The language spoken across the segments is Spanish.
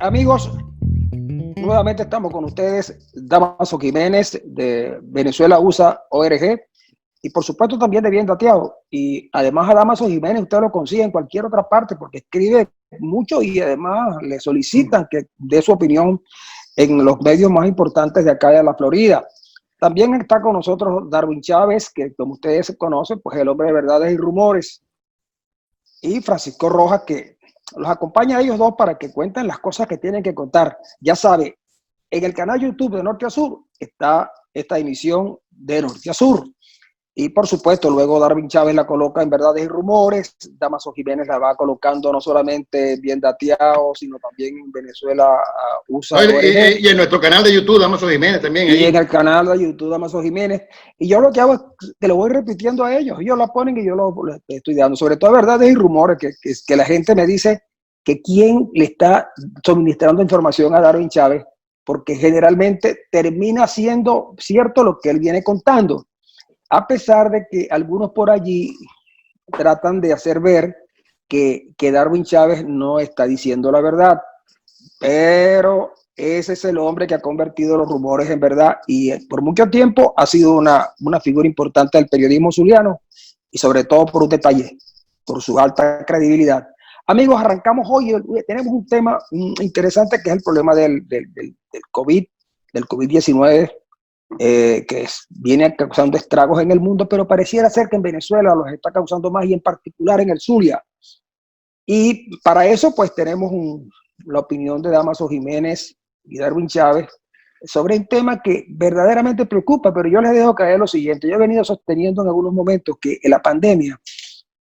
Amigos, nuevamente estamos con ustedes, Damaso Jiménez de Venezuela USA ORG y por supuesto también de Bien Dateado. Y además a Damaso Jiménez usted lo consigue en cualquier otra parte porque escribe mucho y además le solicitan que dé su opinión en los medios más importantes de acá de la Florida. También está con nosotros Darwin Chávez, que como ustedes conocen, pues el hombre de verdades y rumores, y Francisco Rojas, que los acompaña a ellos dos para que cuenten las cosas que tienen que contar. Ya sabe, en el canal YouTube de Norte a Sur está esta emisión de Norte a Sur. Y por supuesto, luego Darwin Chávez la coloca en Verdades y Rumores, Damaso Jiménez la va colocando no solamente Bien Dateado, sino también en Venezuela USA. Y en nuestro canal de YouTube, Damaso Jiménez también. Y ahí en el canal de YouTube, Damaso Jiménez. Y yo lo que hago es que lo voy repitiendo a ellos. Ellos la ponen y yo lo estoy dando. Sobre todo Verdades y Rumores, que la gente me dice que quién le está suministrando información a Darwin Chávez, porque generalmente termina siendo cierto lo que él viene contando. A pesar de que algunos por allí tratan de hacer ver que Darwin Chávez no está diciendo la verdad, pero ese es el hombre que ha convertido los rumores en verdad y por mucho tiempo ha sido una figura importante del periodismo zuliano y sobre todo por un detalle, por su alta credibilidad. Amigos, arrancamos hoy, tenemos un tema interesante que es el problema del COVID, del COVID-19, viene causando estragos en el mundo, pero pareciera ser que en Venezuela los está causando más y en particular en el Zulia. Y para eso pues tenemos la opinión de Damaso Jiménez y Darwin Chávez sobre un tema que verdaderamente preocupa, pero yo les dejo caer lo siguiente. Yo he venido sosteniendo en algunos momentos que la pandemia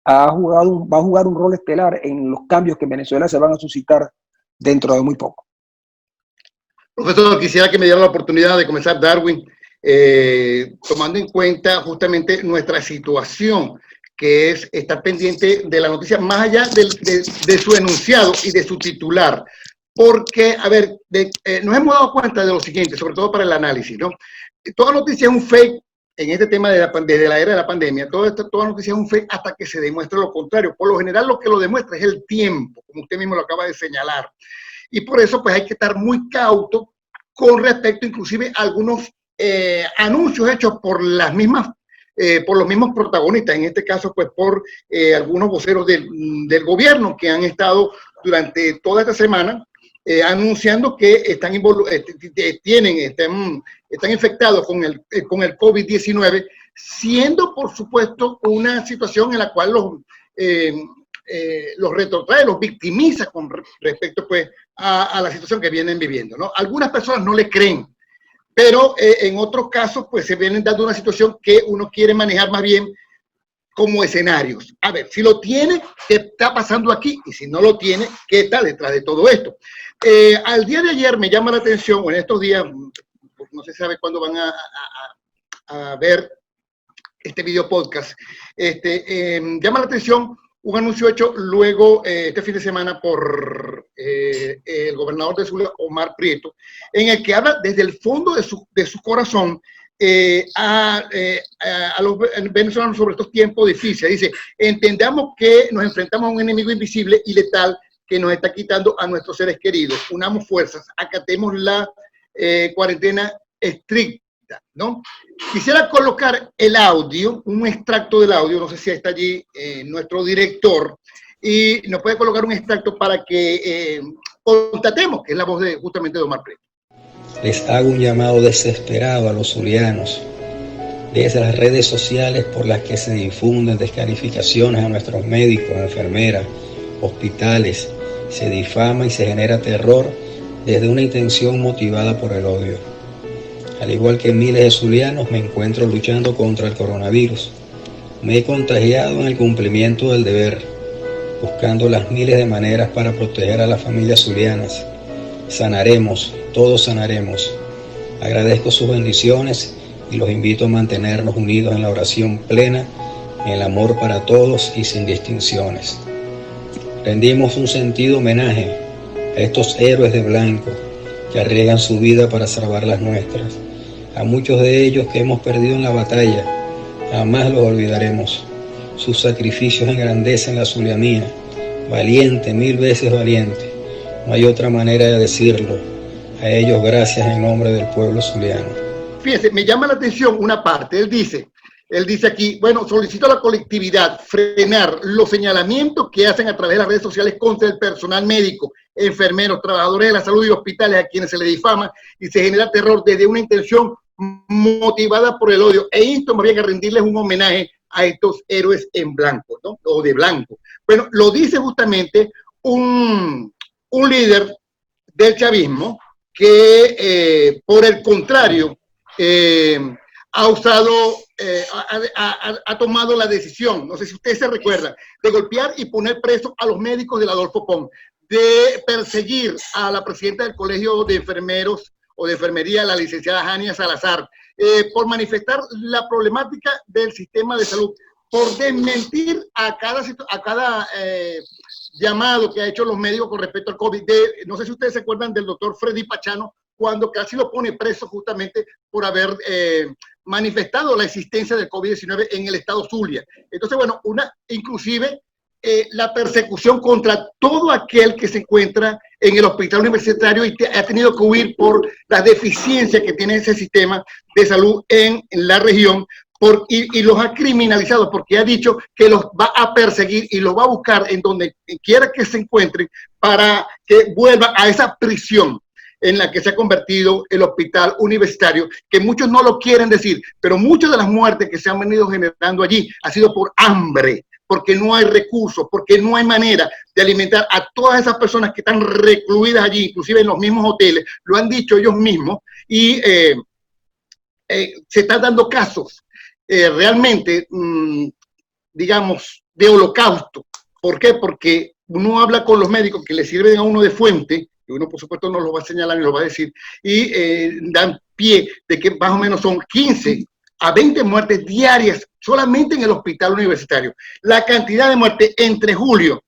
va a jugar un rol estelar en los cambios que en Venezuela se van a suscitar dentro de muy poco. Profesor, quisiera que me diera la oportunidad de comenzar, Darwin, tomando en cuenta justamente nuestra situación, que es estar pendiente de la noticia más allá de su enunciado y de su titular. Porque, a ver, nos hemos dado cuenta de lo siguiente, sobre todo para el análisis, ¿no? Toda noticia es un fake en este tema desde la era de la pandemia. Toda noticia es un fake hasta que se demuestre lo contrario. Por lo general, lo que lo demuestra es el tiempo, como usted mismo lo acaba de señalar. Y por eso, pues, hay que estar muy cauto con respecto, inclusive, a algunos anuncios hechos por los mismos protagonistas, en este caso pues por algunos voceros del gobierno que han estado durante toda esta semana anunciando que están infectados con el COVID-19, siendo por supuesto una situación en la cual los retrotrae, los victimiza con respecto pues a la situación que vienen viviendo, ¿no? Algunas personas no le creen, pero en otros casos pues se vienen dando una situación que uno quiere manejar más bien como escenarios. A ver, si lo tiene, ¿qué está pasando aquí? Y si no lo tiene, ¿qué está detrás de todo esto? Al día de ayer me llama la atención, o en estos días, no se sabe cuándo van a ver este video podcast, llama la atención un anuncio hecho luego este fin de semana por el gobernador de Zulia, Omar Prieto, en el que habla desde el fondo de su corazón a los venezolanos sobre estos tiempos difíciles. Dice, entendamos que nos enfrentamos a un enemigo invisible y letal que nos está quitando a nuestros seres queridos. Unamos fuerzas, acatemos la cuarentena estricta, ¿no? Quisiera colocar el audio, un extracto del audio, no sé si está allí nuestro director, y nos puede colocar un extracto para que constatemos que es la voz justamente de Omar Prieto. Les hago un llamado desesperado a los zulianos, desde las redes sociales por las que se difunden descalificaciones a nuestros médicos, enfermeras, hospitales, se difama y se genera terror desde una intención motivada por el odio. Al igual que miles de zulianos, me encuentro luchando contra el coronavirus. Me he contagiado en el cumplimiento del deber, buscando las miles de maneras para proteger a las familias zulianas. Sanaremos, todos sanaremos. Agradezco sus bendiciones y los invito a mantenernos unidos en la oración plena, en el amor para todos y sin distinciones. Rendimos un sentido homenaje a estos héroes de blanco que arriesgan su vida para salvar las nuestras. A muchos de ellos que hemos perdido en la batalla, jamás los olvidaremos. Sus sacrificios engrandecen la zulianía, valiente, 1000 veces valiente. No hay otra manera de decirlo. A ellos gracias en nombre del pueblo zuliano. Fíjense, me llama la atención una parte. Él dice aquí, bueno, solicito a la colectividad frenar los señalamientos que hacen a través de las redes sociales contra el personal médico, enfermeros, trabajadores de la salud y hospitales a quienes se les difama y se genera terror desde una intención motivada por el odio. E insto más bien a rendirles un homenaje a estos héroes en blanco, ¿no? O de blanco. Bueno, lo dice justamente un líder del chavismo que, por el contrario, ha usado, ha tomado la decisión, no sé si ustedes se recuerdan, de golpear y poner presos a los médicos del Adolfo Pons, de perseguir a la presidenta del Colegio de Enfermeros o de Enfermería, la licenciada Jania Salazar, por manifestar la problemática del sistema de salud, por desmentir a cada llamado que ha hecho los médicos con respecto al COVID. No sé si ustedes se acuerdan del doctor Freddy Pachano, cuando casi lo pone preso justamente por haber manifestado la existencia del COVID-19 en el estado Zulia. Entonces, bueno, inclusive la persecución contra todo aquel que se encuentra en el hospital universitario y ha tenido que huir por las deficiencias que tiene ese sistema de salud en la región, y los ha criminalizado porque ha dicho que los va a perseguir y los va a buscar en donde quiera que se encuentren para que vuelvan a esa prisión en la que se ha convertido el hospital universitario, que muchos no lo quieren decir, pero muchas de las muertes que se han venido generando allí ha sido por hambre, porque no hay recursos, porque no hay manera de alimentar a todas esas personas que están recluidas allí, inclusive en los mismos hoteles, lo han dicho ellos mismos, y se están dando casos realmente, digamos, de holocausto. ¿Por qué? Porque uno habla con los médicos que le sirven a uno de fuente, y uno por supuesto no lo va a señalar ni lo va a decir, y dan pie de que más o menos son 15 a 20 muertes diarias solamente en el hospital universitario. La cantidad de muertes entre junio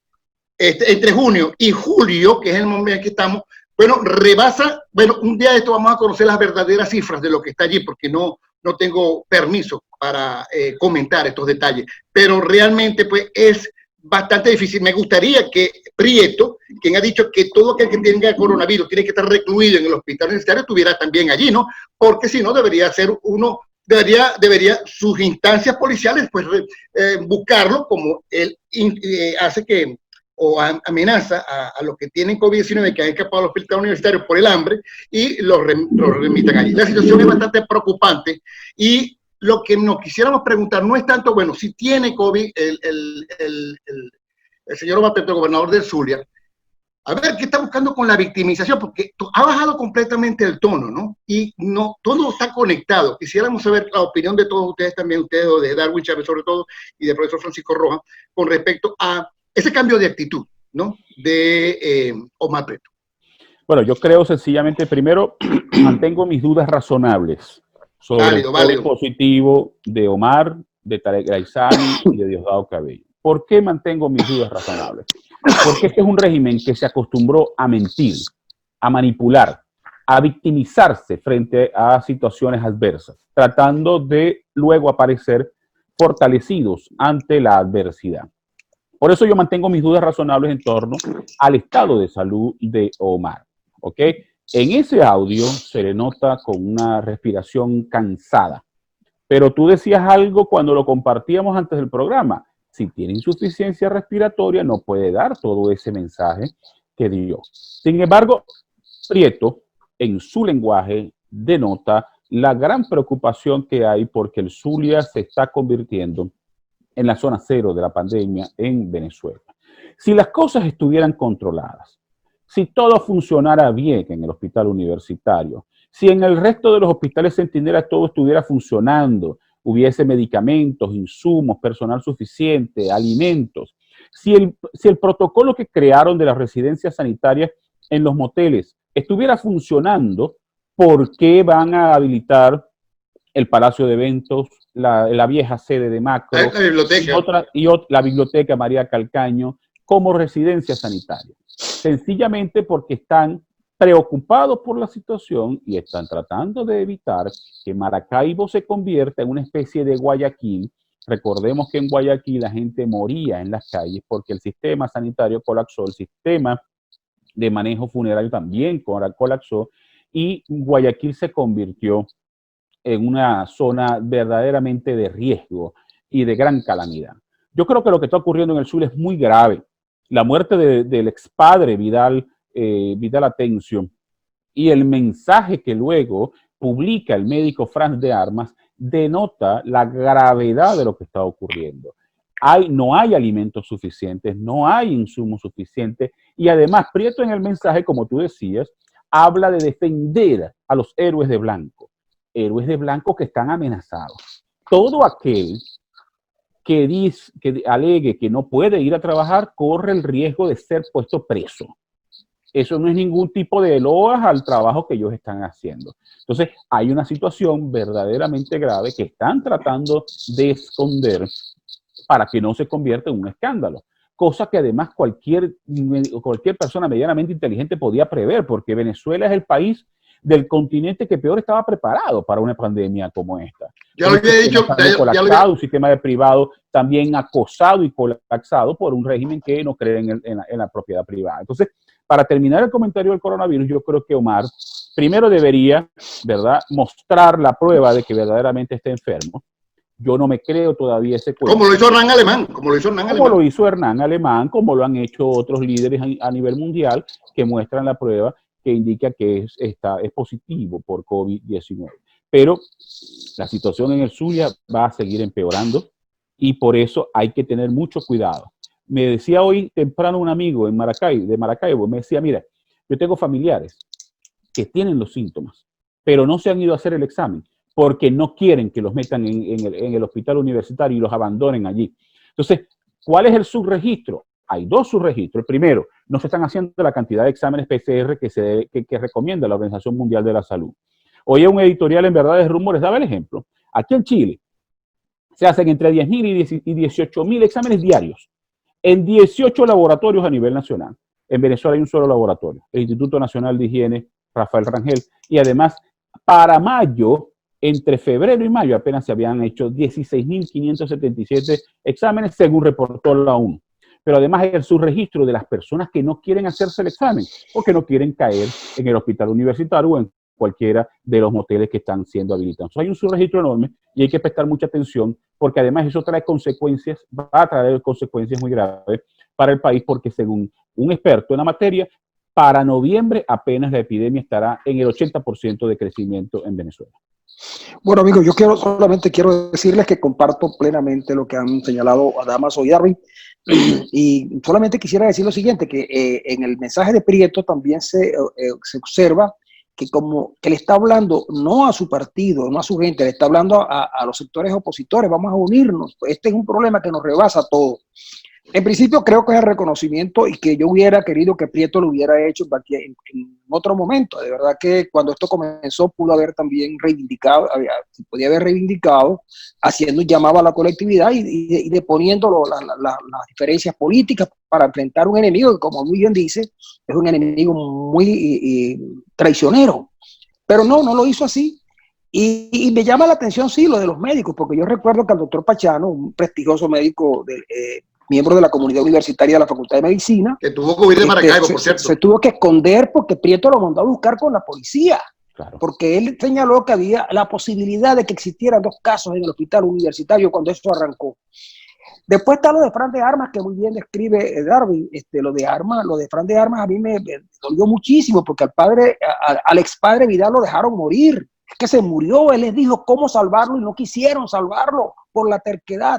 y julio, que es el momento en que estamos, bueno, rebasa, bueno, un día de esto vamos a conocer las verdaderas cifras de lo que está allí, porque no tengo permiso para comentar estos detalles, pero realmente pues es bastante difícil. Me gustaría que Prieto, quien ha dicho que todo aquel que tenga coronavirus tiene que estar recluido en el hospital universitario, estuviera también allí, ¿no? Porque si no, debería ser uno, debería sus instancias policiales, pues, buscarlo, como él hace que, o amenaza a los que tienen COVID-19 que han escapado al hospital universitario por el hambre y los remitan allí. La situación es bastante preocupante y lo que nos quisiéramos preguntar no es tanto, bueno, si tiene COVID el señor Omar Petro, gobernador del Zulia, a ver qué está buscando con la victimización, porque ha bajado completamente el tono, ¿no? Y no, todo está conectado. Quisiéramos saber la opinión de todos ustedes también, ustedes de Darwin Chávez sobre todo, y del profesor Francisco Rojas, con respecto a ese cambio de actitud, ¿no? De Omar Petro. Bueno, yo creo sencillamente, primero, mantengo mis dudas razonables sobre el dispositivo de Omar, de Tarek Raizani y de Diosdado Cabello. ¿Por qué mantengo mis dudas razonables? Porque este es un régimen que se acostumbró a mentir, a manipular, a victimizarse frente a situaciones adversas, tratando de luego aparecer fortalecidos ante la adversidad. Por eso yo mantengo mis dudas razonables en torno al estado de salud de Omar, ¿ok? En ese audio se le nota con una respiración cansada, pero tú decías algo cuando lo compartíamos antes del programa. Si tiene insuficiencia respiratoria, no puede dar todo ese mensaje que dio. Sin embargo, Prieto, en su lenguaje, denota la gran preocupación que hay porque el Zulia se está convirtiendo en la zona cero de la pandemia en Venezuela. Si las cosas estuvieran controladas, si todo funcionara bien en el hospital universitario, si en el resto de los hospitales Centinela todo estuviera funcionando, hubiese medicamentos, insumos, personal suficiente, alimentos, si el protocolo que crearon de las residencias sanitarias en los moteles estuviera funcionando, ¿por qué van a habilitar el Palacio de Eventos, la vieja sede de Macro, la biblioteca. y la Biblioteca María Calcaño como residencia sanitaria? Sencillamente porque están preocupados por la situación y están tratando de evitar que Maracaibo se convierta en una especie de Guayaquil. Recordemos que en Guayaquil la gente moría en las calles porque el sistema sanitario colapsó, el sistema de manejo funerario también colapsó y Guayaquil se convirtió en una zona verdaderamente de riesgo y de gran calamidad. Yo creo que lo que está ocurriendo en el sur es muy grave. La muerte del expadre Vidal Atencio y el mensaje que luego publica el médico Franz de Armas denota la gravedad de lo que está ocurriendo. No hay alimentos suficientes, no hay insumos suficientes y además Prieto en el mensaje, como tú decías, habla de defender a los héroes de blanco que están amenazados. Todo aquel que alegue que no puede ir a trabajar corre el riesgo de ser puesto preso. Eso no es ningún tipo de loas al trabajo que ellos están haciendo. Entonces, hay una situación verdaderamente grave que están tratando de esconder para que no se convierta en un escándalo. Cosa que además cualquier persona medianamente inteligente podía prever, porque Venezuela es el país del continente que peor estaba preparado para una pandemia como esta. Ya lo había dicho. Un sistema de privado también acosado y colapsado por un régimen que no cree en la propiedad privada. Entonces, para terminar el comentario del coronavirus, yo creo que Omar primero debería, ¿verdad?, mostrar la prueba de que verdaderamente está enfermo. Yo no me creo todavía ese cuento. Como lo hizo Hernán Alemán. Como lo hizo Hernán Alemán, como lo han hecho otros líderes a nivel mundial que muestran la prueba que indica que es positivo por COVID-19. Pero la situación en el Zulia va a seguir empeorando y por eso hay que tener mucho cuidado. Me decía hoy temprano un amigo de Maracaibo, me decía, mira, yo tengo familiares que tienen los síntomas, pero no se han ido a hacer el examen porque no quieren que los metan en el hospital universitario y los abandonen allí. Entonces, ¿cuál es el subregistro? Hay dos subregistros. El primero, no se están haciendo la cantidad de exámenes PCR que recomienda la Organización Mundial de la Salud. Hoy un editorial en Verdades Rumores daba el ejemplo. Aquí en Chile se hacen entre 10.000 y 18.000 exámenes diarios en 18 laboratorios a nivel nacional. En Venezuela hay un solo laboratorio, el Instituto Nacional de Higiene Rafael Rangel. Y además, para mayo, entre febrero y mayo, apenas se habían hecho 16.577 exámenes, según reportó la ONU. Pero además hay el subregistro de las personas que no quieren hacerse el examen o que no quieren caer en el hospital universitario o en cualquiera de los moteles que están siendo habilitados. Hay un subregistro enorme y hay que prestar mucha atención porque además eso trae consecuencias, va a traer consecuencias muy graves para el país porque según un experto en la materia, para noviembre apenas la epidemia estará en el 80% de crecimiento en Venezuela. Bueno, amigos, yo solamente quiero decirles que comparto plenamente lo que han señalado Damaso y Darwin. Y solamente quisiera decir lo siguiente, que en el mensaje de Prieto también se observa que como que le está hablando no a su partido, no a su gente, le está hablando a los sectores opositores, vamos a unirnos, este es un problema que nos rebasa a todos. En principio creo que es el reconocimiento y que yo hubiera querido que Prieto lo hubiera hecho en otro momento. De verdad que cuando esto comenzó pudo haber también reivindicado, podía haber reivindicado, haciendo un llamado a la colectividad y deponiendo las diferencias políticas para enfrentar un enemigo que, como muy bien dice, es un enemigo muy traicionero. Pero no lo hizo así. Y me llama la atención, sí, lo de los médicos, porque yo recuerdo que el doctor Pachano, un prestigioso médico miembro de la comunidad universitaria de la Facultad de Medicina, que tuvo COVID de Maracaibo, por cierto. Se tuvo que esconder porque Prieto lo mandó a buscar con la policía, claro. Porque él señaló que había la posibilidad de que existieran 2 casos en el hospital universitario cuando eso arrancó. Después está lo de Franz de Armas, que muy bien describe Darwin. Lo de Franz de Armas a mí me dolió muchísimo porque al expadre Vidal lo dejaron morir. Es que se murió, él les dijo cómo salvarlo y no quisieron salvarlo por la terquedad.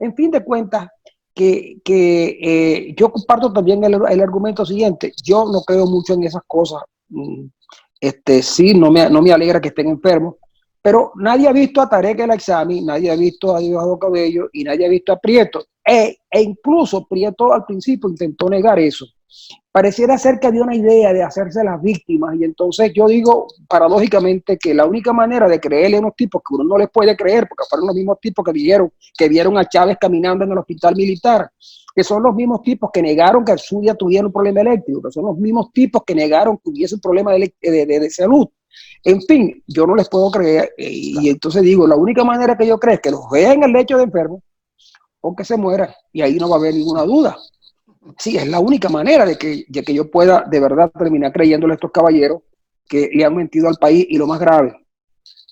En fin de cuentas, yo comparto también el argumento siguiente. Yo no creo mucho en esas cosas. Sí, no me alegra que estén enfermos, pero nadie ha visto a Tarek El Aizami, nadie ha visto a Diosdado Cabello y nadie ha visto a Prieto. E incluso Prieto al principio intentó negar eso. Pareciera ser que había una idea de hacerse las víctimas y entonces yo digo paradójicamente que la única manera de creerle a unos tipos que uno no les puede creer, porque fueron los mismos tipos que vieron a Chávez caminando en el hospital militar, que son los mismos tipos que negaron que el Zulia tuviera un problema eléctrico, que son los mismos tipos que negaron que hubiese un problema de salud. En fin, yo no les puedo creer y entonces digo, la única manera que yo creo es que los vean en el lecho de enfermo o que se mueran y ahí no va a haber ninguna duda. Sí, es la única manera de que yo pueda de verdad terminar creyéndole a estos caballeros que le han mentido al país, y lo más grave,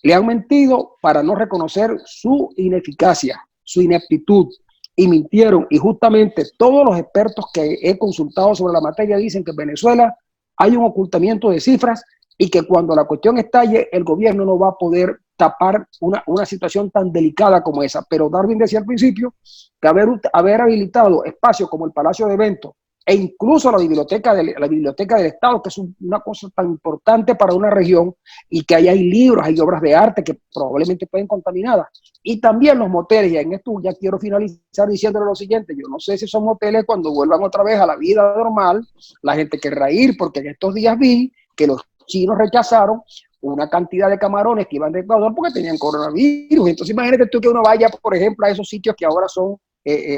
le han mentido para no reconocer su ineficacia, su ineptitud, y mintieron. Y justamente todos los expertos que he consultado sobre la materia dicen que en Venezuela hay un ocultamiento de cifras y que cuando la cuestión estalle, el gobierno no va a poder tapar una situación tan delicada como esa. Pero Darwin decía al principio que haber habilitado espacios como el Palacio de Eventos e incluso la biblioteca del Estado, que es una cosa tan importante para una región, y que ahí hay libros, hay obras de arte que probablemente pueden contaminadas, y también los moteles. Y en esto ya quiero finalizar diciéndole lo siguiente: yo no sé si son moteles, cuando vuelvan otra vez a la vida normal, la gente querrá ir, porque en estos días vi que los chinos rechazaron una cantidad de camarones que iban de Ecuador porque tenían coronavirus. Entonces imagínate tú que uno vaya, por ejemplo, a esos sitios que ahora son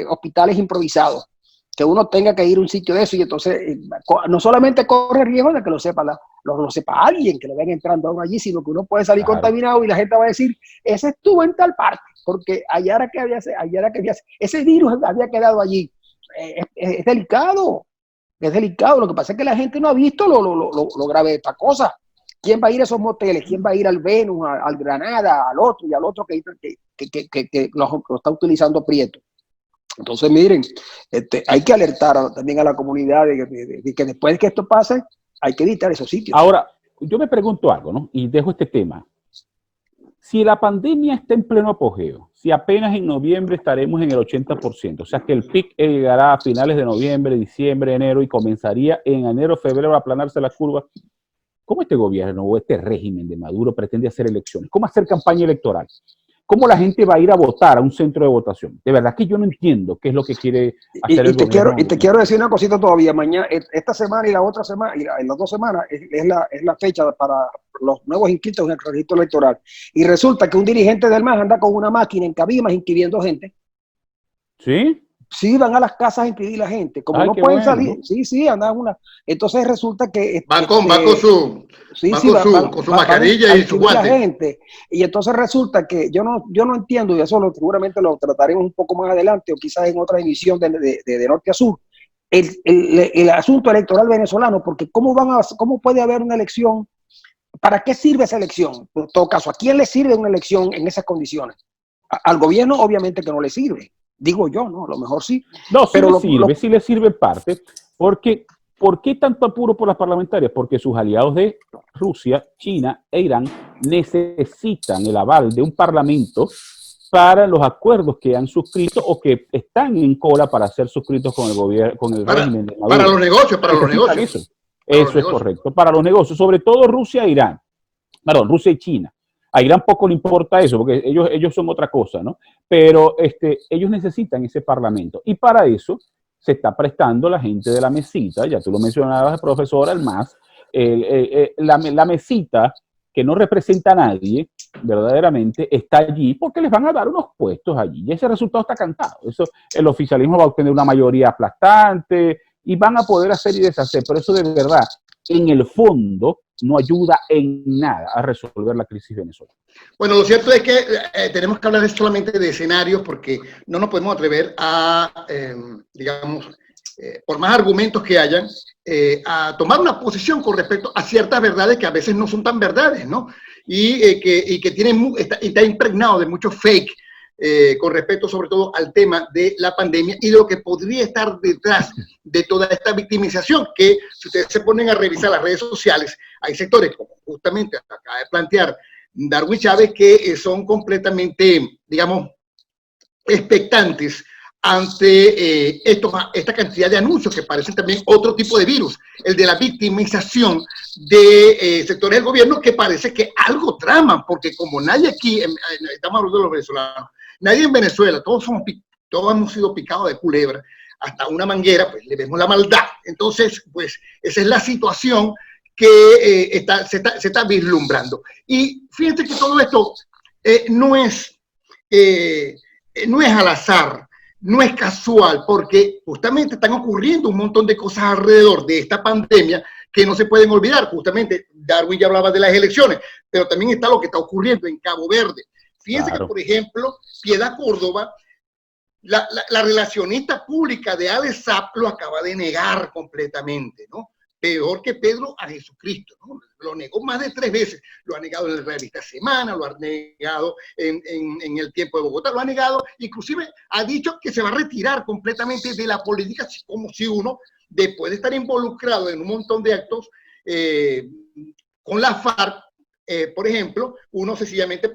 hospitales improvisados, que uno tenga que ir a un sitio de eso, y entonces no solamente corre riesgo de que lo sepa alguien, que lo vean entrando aún allí, sino que uno puede salir contaminado y la gente va a decir, ese estuvo en tal parte, porque allá era que ese virus había quedado allí. Es delicado, es delicado. Lo que pasa es que la gente no ha visto lo grave de esta cosa. ¿Quién va a ir a esos moteles? ¿Quién va a ir al Venus, al Granada, al otro y al otro que lo está utilizando Prieto? Entonces, miren, hay que alertar también a la comunidad de que después de que esto pase, hay que evitar esos sitios. Ahora, yo me pregunto algo, ¿no? Y dejo este tema. Si la pandemia está en pleno apogeo, si apenas en noviembre estaremos en el 80%, o sea que el pic llegará a finales de noviembre, diciembre, enero, y comenzaría en enero, febrero a aplanarse la curva, ¿cómo este gobierno o este régimen de Maduro pretende hacer elecciones? ¿Cómo hacer campaña electoral? ¿Cómo la gente va a ir a votar a un centro de votación? De verdad que yo no entiendo qué es lo que quiere hacer el gobierno. Y te quiero decir una cosita todavía. Mañana, esta semana y la otra semana, y en las 2 semanas, es la fecha para los nuevos inscritos en el registro electoral. Y resulta que un dirigente del MAS anda con una máquina en Cabimas inscribiendo gente. ¿Sí? Sí, van a las casas a inscribir la gente. Como no pueden salir, sí, andan una. Entonces resulta que van con su mascarilla y su guante. Gente. Y entonces resulta que yo no entiendo, y eso seguramente lo trataremos un poco más adelante, o quizás en otra emisión de Norte a Sur, el asunto electoral venezolano, porque ¿cómo puede haber una elección? ¿Para qué sirve esa elección? En todo caso, ¿a quién le sirve una elección en esas condiciones? Al gobierno obviamente que no le sirve. Digo yo, ¿no? A lo mejor sí. No, sí pero sí le sirve en parte, porque ¿por qué tanto apuro por las parlamentarias? Porque sus aliados de Rusia, China e Irán necesitan el aval de un parlamento para los acuerdos que han suscrito o que están en cola para ser suscritos con el gobierno, con el régimen de Maduro. Para los negocios. Eso es correcto, para los negocios, sobre todo Rusia e Irán. Perdón, Rusia y China. A Irán poco le importa eso, porque ellos son otra cosa, ¿no? Pero ellos necesitan ese parlamento. Y para eso se está prestando la gente de la mesita, ya tú lo mencionabas, profesora, el MAS, la mesita que no representa a nadie, verdaderamente, está allí porque les van a dar unos puestos allí. Y ese resultado está cantado. Eso, el oficialismo va a obtener una mayoría aplastante y van a poder hacer y deshacer. Pero eso de verdad, en el fondo, no ayuda en nada a resolver la crisis venezolana. Bueno, lo cierto es que tenemos que hablar solamente de escenarios porque no nos podemos atrever a, digamos, por más argumentos que hayan, a tomar una posición con respecto a ciertas verdades que a veces no son tan verdades, ¿no? Y que está impregnado de mucho fake con respecto sobre todo al tema de la pandemia y lo que podría estar detrás de toda esta victimización, que si ustedes se ponen a revisar las redes sociales, hay sectores, como justamente acaba de plantear Darwin Chávez, que son completamente, digamos, expectantes ante esta cantidad de anuncios que parecen también otro tipo de virus, el de la victimización de sectores del gobierno que parece que algo traman, porque como nadie aquí, estamos hablando de los venezolanos, nadie en Venezuela, todos hemos sido picados de culebra, hasta una manguera, pues le vemos la maldad. Entonces, pues esa es la situación que se está vislumbrando. Y fíjense que todo esto no es al azar, no es casual, porque justamente están ocurriendo un montón de cosas alrededor de esta pandemia que no se pueden olvidar. Justamente Darwin ya hablaba de las elecciones, pero también está lo que está ocurriendo en Cabo Verde. Fíjense que, por ejemplo, Piedad Córdoba la relacionista pública de Alex Saab lo acaba de negar completamente, ¿no? Peor que Pedro a Jesucristo, ¿no? Lo negó más de 3 veces. Lo ha negado en la revista Semana, lo ha negado en El Tiempo de Bogotá, lo ha negado, inclusive ha dicho que se va a retirar completamente de la política, como si uno, después de estar involucrado en un montón de actos con la FARC, por ejemplo, uno sencillamente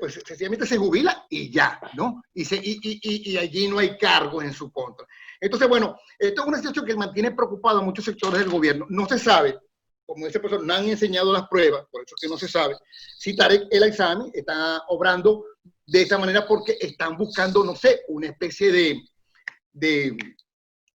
se jubila y ya, ¿no? Y allí no hay cargo en su contra. Entonces, bueno, esto es una situación que mantiene preocupado a muchos sectores del gobierno. No se sabe, como dice el profesor, no han enseñado las pruebas, por eso que no se sabe si Tarek El Aissami está obrando de esa manera porque están buscando, no sé, una especie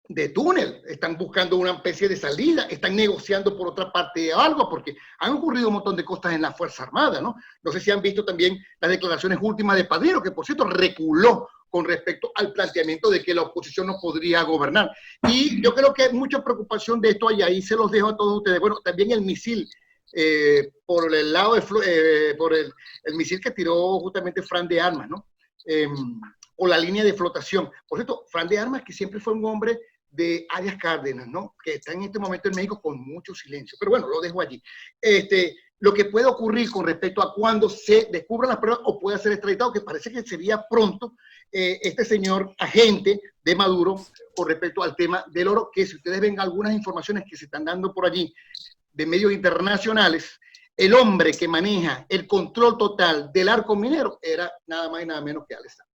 de túnel, están buscando una especie de salida, están negociando por otra parte algo, porque han ocurrido un montón de cosas en la Fuerza Armada, ¿no? No sé si han visto también las declaraciones últimas de Padero, que por cierto reculó con respecto al planteamiento de que la oposición no podría gobernar. Y yo creo que hay mucha preocupación de esto allá, y se los dejo a todos ustedes. Bueno, también el misil, por el lado de, por el misil que tiró justamente Fran de Armas, ¿no? O la línea de flotación. Por cierto, Fran de Armas, que siempre fue un hombre de Arias Cárdenas, ¿no? Que está en este momento en México con mucho silencio. Pero bueno, lo dejo allí. Lo que puede ocurrir con respecto a cuando se descubran las pruebas o pueda ser extraditado, que parece que sería pronto, este señor agente de Maduro con respecto al tema del oro, que si ustedes ven algunas informaciones que se están dando por allí de medios internacionales, el hombre que maneja el control total del arco minero era nada más y nada menos que Alex Saab.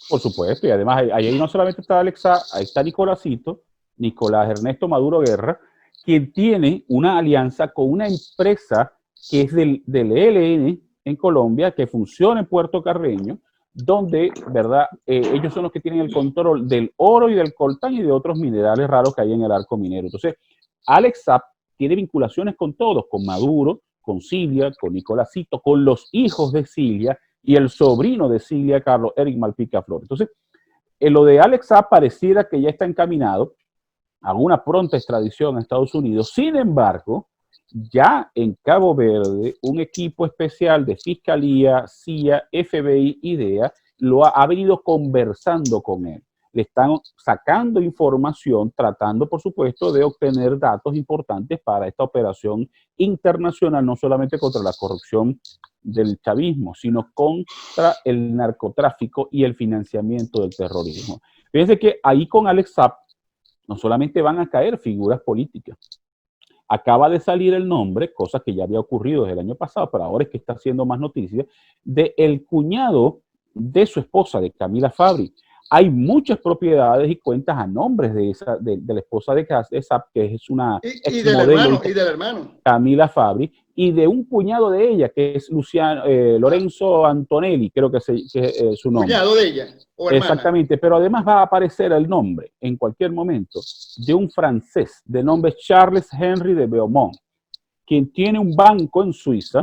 Por supuesto, y además ahí no solamente está Alex Saab, ahí está Nicolás Ernesto Maduro Guerra, quien tiene una alianza con una empresa que es del ELN en Colombia, que funciona en Puerto Carreño, donde, ¿verdad? Ellos son los que tienen el control del oro y del coltán y de otros minerales raros que hay en el arco minero. Entonces, Alex Saab tiene vinculaciones con todos, con Maduro, con Cilia, con Nicolásito, con los hijos de Cilia y el sobrino de Cilia, Carlos Eric Malpica Flores. Entonces, lo de Alex Saab pareciera que ya está encaminado a una pronta extradición a Estados Unidos. Sin embargo, ya en Cabo Verde, un equipo especial de Fiscalía, CIA, FBI y DEA ha venido conversando con él. Le están sacando información, tratando, por supuesto, de obtener datos importantes para esta operación internacional, no solamente contra la corrupción del chavismo, sino contra el narcotráfico y el financiamiento del terrorismo. Fíjense que ahí con Alex Saab no solamente van a caer figuras políticas. Acaba de salir el nombre, cosa que ya había ocurrido desde el año pasado, pero ahora es que está haciendo más noticias, de el cuñado de su esposa, de Camila Fabri. Hay muchas propiedades y cuentas a nombres de la esposa de Saab, que es una exmodelo, y del hermano Camila Fabri, y de un cuñado de ella, que es Lorenzo Antonelli, creo que es su nombre. Cuñado de ella, o hermana. Exactamente, pero además va a aparecer el nombre, en cualquier momento, de un francés de nombre Charles Henry de Beaumont, quien tiene un banco en Suiza,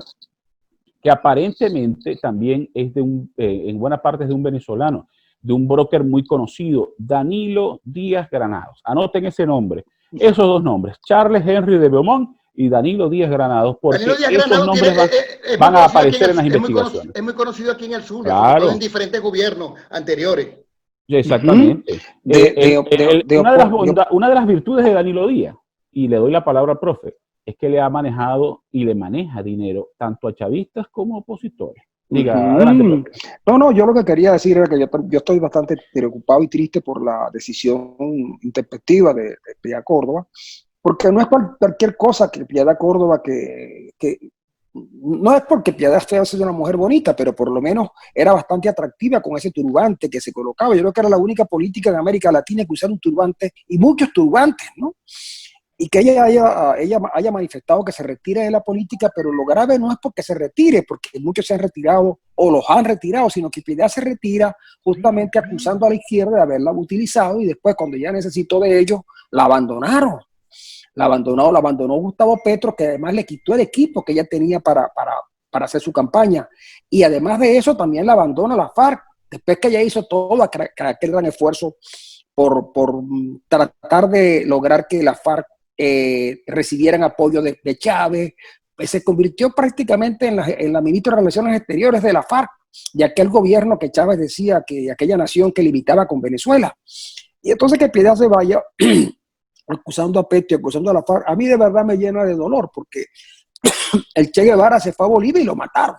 que aparentemente también es en buena parte es de un venezolano, de un broker muy conocido, Danilo Díaz Granados. Anoten ese nombre, esos dos nombres, Charles Henry de Beaumont y Danilo Díaz Granados, porque esos nombres van a aparecer en las investigaciones. Es muy conocido aquí en el sur, claro, en diferentes gobiernos anteriores. Exactamente. Una de las virtudes de Danilo Díaz, y le doy la palabra al profe, es que le ha manejado y le maneja dinero tanto a chavistas como a opositores. Diga, adelante. No, yo lo que quería decir era que yo estoy bastante preocupado y triste por la decisión intempestiva de Piedad Córdoba, porque no es cualquier cosa que Piedad Córdoba, que no es porque Piedad sea una mujer bonita, pero por lo menos era bastante atractiva con ese turbante que se colocaba. Yo creo que era la única política en América Latina que usara un turbante, y muchos turbantes, ¿no? Y que ella haya manifestado que se retire de la política, pero lo grave no es porque se retire, porque muchos se han retirado o los han retirado, sino que Piedad se retira justamente acusando a la izquierda de haberla utilizado, y después cuando ya necesitó de ellos, la abandonaron. La abandonó Gustavo Petro, que además le quitó el equipo que ella tenía para hacer su campaña. Y además de eso, también la abandona la FARC, después que ella hizo todo aquel gran esfuerzo por tratar de lograr que la FARC recibieran apoyo de Chávez. Pues se convirtió prácticamente en la ministra de Relaciones Exteriores de la FARC, de aquel gobierno que Chávez decía que aquella nación que limitaba con Venezuela. Y entonces que Piedad se vaya acusando a Petro, acusando a la FARC, a mí de verdad me llena de dolor, porque el Che Guevara se fue a Bolivia y lo mataron.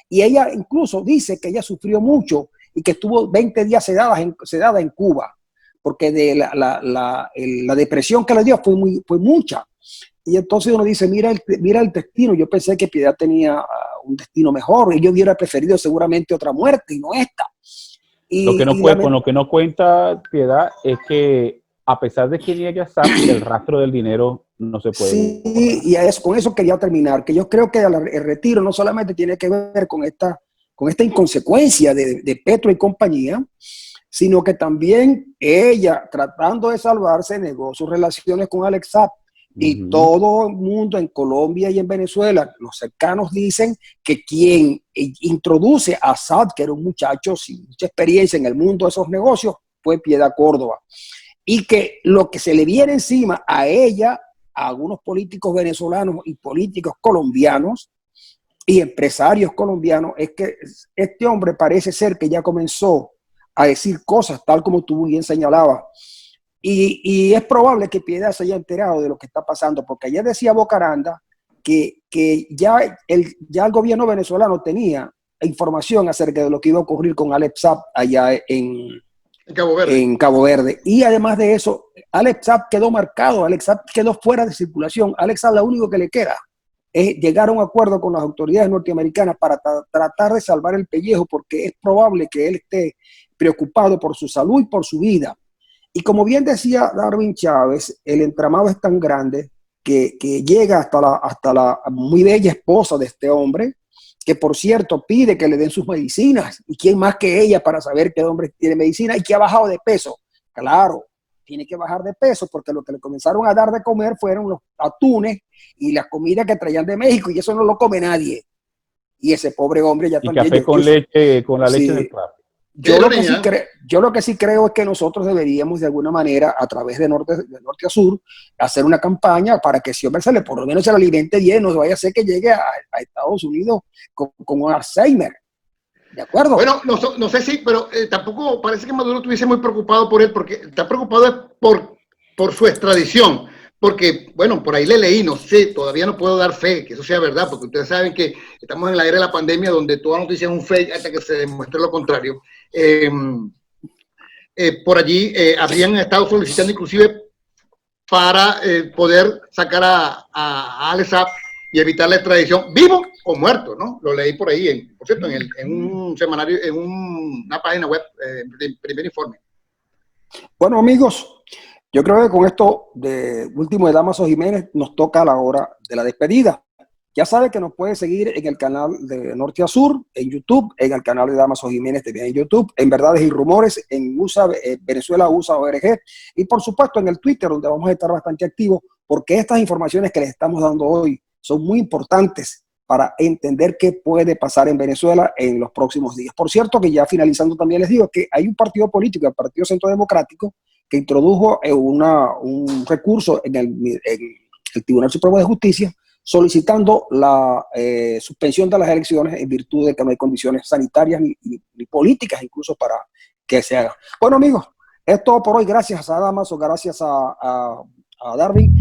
Y ella incluso dice que ella sufrió mucho y que estuvo 20 días sedada en Cuba, porque de la depresión que le dio fue mucha. Y entonces uno dice, mira el destino. Yo pensé que Piedad tenía un destino mejor, y yo hubiera preferido seguramente otra muerte y no esta. Con lo que no cuenta Piedad es que a pesar de que niegue a SAP, el rastro del dinero no se puede. Sí, y con eso quería terminar, que yo creo que el retiro no solamente tiene que ver con esta inconsecuencia de Petro y compañía, sino que también ella, tratando de salvarse, negó sus relaciones con Alex Saab. Y todo el mundo en Colombia y en Venezuela, los cercanos, dicen que quien introduce a Saab, que era un muchacho sin mucha experiencia en el mundo de esos negocios, fue Piedad Córdoba. Y que lo que se le viene encima a ella, a algunos políticos venezolanos y políticos colombianos y empresarios colombianos, es que este hombre parece ser que ya comenzó a decir cosas tal como tú bien señalabas. Y es probable que Piedad se haya enterado de lo que está pasando, porque ayer decía Bocaranda que ya el gobierno venezolano tenía información acerca de lo que iba a ocurrir con Alex Saab allá en Cabo Verde. Y además de eso, Alex Saab quedó marcado, Alex Saab quedó fuera de circulación. Alex Saab, lo único que le queda es llegar a un acuerdo con las autoridades norteamericanas para tratar de salvar el pellejo, porque es probable que él esté preocupado por su salud y por su vida. Y como bien decía Darwin Chávez, el entramado es tan grande que llega hasta la muy bella esposa de este hombre, que por cierto pide que le den sus medicinas. ¿Y quién más que ella para saber que el hombre tiene medicina y que ha bajado de peso? Claro, tiene que bajar de peso, porque lo que le comenzaron a dar de comer fueron los atunes y las comidas que traían de México, y eso no lo come nadie. Y ese pobre hombre ya también... Café con leche, con la leche del plato. Yo lo que sí creo es que nosotros deberíamos de alguna manera, a través de norte a sur, hacer una campaña para que ese hombre por lo menos se le alimente bien, no vaya a ser que llegue a Estados Unidos con un Alzheimer. ¿De acuerdo? Bueno, no sé si, pero tampoco parece que Maduro estuviese muy preocupado por él, porque está preocupado por su extradición. Porque, bueno, por ahí le leí, no sé, todavía no puedo dar fe que eso sea verdad, porque ustedes saben que estamos en la era de la pandemia donde toda noticia es un fake hasta que se demuestre lo contrario. Por allí habrían estado solicitando inclusive para poder sacar a Alex Saab y evitar la extradición, vivo o muerto, ¿no? Lo leí por ahí, por cierto, en un semanario, en una página web, Primer Informe. Bueno, amigos, yo creo que con esto de último de Dámaso Jiménez nos toca la hora de la despedida. Ya sabe que nos puede seguir en el canal de Norte a Sur, en YouTube, en el canal de Dámaso Jiménez también en YouTube, en Verdades y Rumores, en Venezuela USA ORG, y por supuesto en el Twitter, donde vamos a estar bastante activos, porque estas informaciones que les estamos dando hoy son muy importantes para entender qué puede pasar en Venezuela en los próximos días. Por cierto, que ya finalizando también les digo que hay un partido político, el Partido Centro Democrático, que introdujo un recurso en el Tribunal Supremo de Justicia solicitando la suspensión de las elecciones en virtud de que no hay condiciones sanitarias ni políticas incluso para que se haga. Bueno, amigos, es todo por hoy. Gracias a Damaso, gracias a Darwin.